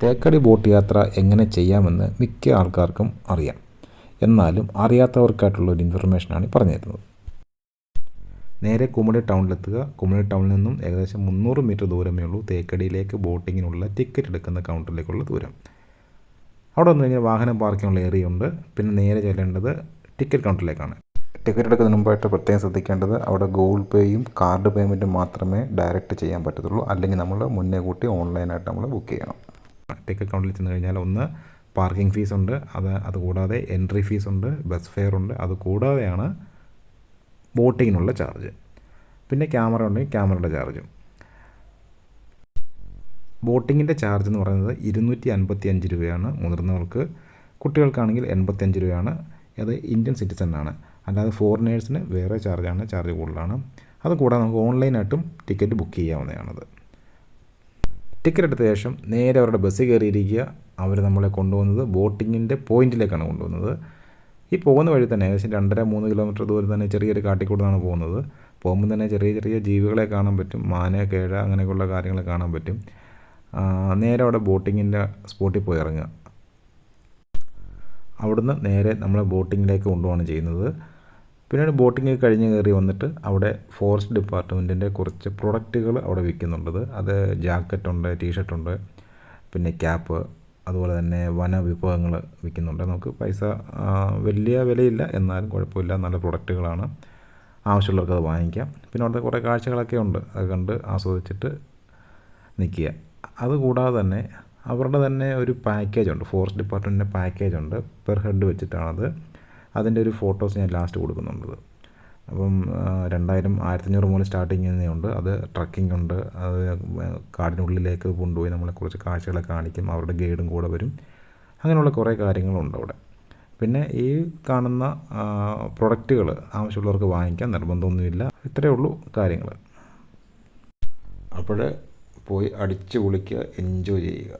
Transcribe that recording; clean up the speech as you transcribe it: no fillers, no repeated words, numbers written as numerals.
Thekkady boat യാത്ര എങ്ങനെ ചെയ്യാമെന്ന് മിക്ക ആൾക്കാർക്കും അറിയാം. എന്നാലും അറിയാത്തവർക്കായിട്ടുള്ളൊരു ഇൻഫർമേഷനാണ് പറഞ്ഞു തരുന്നത്. നേരെ കുമളി ടൗണിലെത്തുക. കുമളി ടൗണിൽ നിന്നും ഏകദേശം 300 മീറ്റർ ദൂരമേ ഉള്ളൂ തേക്കടിയിലേക്ക് ബോട്ടിങ്ങിനുള്ള ടിക്കറ്റ് എടുക്കുന്ന കൗണ്ടറിലേക്കുള്ള ദൂരം. അവിടെ വന്നു കഴിഞ്ഞാൽ വാഹനം പാർക്കിങ്ങുള്ള ഏരിയ ഉണ്ട്. പിന്നെ നേരെ ചെല്ലേണ്ടത് ടിക്കറ്റ് കൗണ്ടറിലേക്കാണ്. ടിക്കറ്റ് എടുക്കുന്നതിന് മുമ്പായിട്ട് പ്രത്യേകം ശ്രദ്ധിക്കേണ്ടത് അവിടെ ഗൂഗിൾ പേയും കാർഡ് പേയ്മെൻറ്റും മാത്രമേ ഡയറക്റ്റ് ചെയ്യാൻ പറ്റത്തുള്ളൂ. അല്ലെങ്കിൽ നമ്മൾ മുന്നേ കൂട്ടി ഓൺലൈനായിട്ട് നമ്മൾ ബുക്ക് ചെയ്യണം. ടിക്കറ്റ് കൗണ്ടറിൽ ചെന്ന് കഴിഞ്ഞാൽ ഒന്ന് പാർക്കിംഗ് ഫീസുണ്ട്, അതുകൂടാതെ എൻട്രി ഫീസുണ്ട്, ബസ് ഫെയർ ഉണ്ട്, അതുകൂടാതെയാണ് ബോട്ടിങ്ങിനുള്ള ചാർജ്. പിന്നെ ക്യാമറ ഉണ്ടെങ്കിൽ ക്യാമറയുടെ ചാർജും. ബോട്ടിങ്ങിൻ്റെ ചാർജ് എന്ന് പറയുന്നത് 255 രൂപയാണ് മുതിർന്നവർക്ക്. കുട്ടികൾക്കാണെങ്കിൽ 85 രൂപയാണ്. അത് ഇന്ത്യൻ സിറ്റിസൺ ആണ്. അല്ലാതെ ഫോറിനേഴ്സിന് വേറെ ചാർജ് കൂടുതലാണ്. അതുകൂടാതെ നമുക്ക് ഓൺലൈനായിട്ടും ടിക്കറ്റ് ബുക്ക് ചെയ്യാവുന്നതാണത്. ടിക്കറ്റ് എടുത്ത ശേഷം നേരെ അവരുടെ ബസ്സിൽ കയറിയിരിക്കുക. അവർ നമ്മളെ കൊണ്ടുപോകുന്നത് ബോട്ടിങ്ങിൻ്റെ പോയിൻറ്റിലേക്കാണ് കൊണ്ടുപോകുന്നത്. ഈ പോകുന്ന വഴി തന്നെ ഏകദേശം 2.5-3 കിലോമീറ്റർ ദൂരം തന്നെ ചെറിയൊരു കാട്ടിക്കൂടാണ് പോകുന്നത്. പോകുമ്പോൾ തന്നെ ചെറിയ ചെറിയ ജീവികളെ കാണാൻ പറ്റും. മാന, കേഴ അങ്ങനെയൊക്കെയുള്ള കാര്യങ്ങൾ കാണാൻ പറ്റും. നേരെ അവിടെ ബോട്ടിങ്ങിൻ്റെ സ്പോട്ടിൽ പോയി ഇറങ്ങുക. അവിടുന്ന് നേരെ നമ്മളെ ബോട്ടിങ്ങിലേക്ക് കൊണ്ടുപോവാണ് ചെയ്യുന്നത്. പിന്നീട് ബോട്ടിങ് കഴിഞ്ഞ് കയറി വന്നിട്ട് അവിടെ ഫോറസ്റ്റ് ഡിപ്പാർട്ട്മെൻറ്റിൻ്റെ കുറച്ച് പ്രൊഡക്റ്റുകൾ അവിടെ വിൽക്കുന്നുണ്ട്. അത് ജാക്കറ്റുണ്ട്, ടീഷർട്ടുണ്ട്, പിന്നെ ക്യാപ്പ്, അതുപോലെ തന്നെ വനവിഭവങ്ങൾ വിൽക്കുന്നുണ്ട്. നമുക്ക് പൈസ വലിയ വിലയില്ല, എന്നാലും കുഴപ്പമില്ല, നല്ല പ്രൊഡക്റ്റുകളാണ്. ആവശ്യമുള്ളവർക്ക് അത് വാങ്ങിക്കാം. പിന്നെ അവിടുത്തെ കുറേ കാഴ്ചകളൊക്കെ ഉണ്ട്, അത് കണ്ട് ആസ്വദിച്ചിട്ട് നിൽക്കുക. അതുകൂടാതെ തന്നെ അവരുടെ തന്നെ ഒരു പാക്കേജുണ്ട്, ഫോറസ്റ്റ് ഡിപ്പാർട്ട്മെൻറ്റിൻ്റെ പാക്കേജുണ്ട്. പെർ ഹെഡ് വെച്ചിട്ടാണത്. അതിൻ്റെ ഒരു ഫോട്ടോസ് ഞാൻ ലാസ്റ്റ് കൊടുക്കുന്നുണ്ട്. അപ്പം 2000, 1500 മുതൽ സ്റ്റാർട്ടിങ് ചെയ്യുന്നതുണ്ട്. അത് ട്രക്കിംഗ് ഉണ്ട്. അത് കാടിനുള്ളിലേക്ക് കൊണ്ടുപോയി നമ്മളെ കുറച്ച് കാഴ്ചകളൊക്കെ കാണിക്കും. അവരുടെ ഗൈഡും കൂടെ വരും. അങ്ങനെയുള്ള കുറേ കാര്യങ്ങളുണ്ട് അവിടെ. പിന്നെ ഈ കാണുന്ന പ്രൊഡക്റ്റുകൾ ആവശ്യമുള്ളവർക്ക് വാങ്ങിക്കാം, നിർബന്ധമൊന്നുമില്ല. ഇത്രയേ ഉള്ളൂ കാര്യങ്ങൾ. അപ്പോൾ പോയി അടിച്ച് പൊളിക്കുക, എൻജോയ് ചെയ്യുക.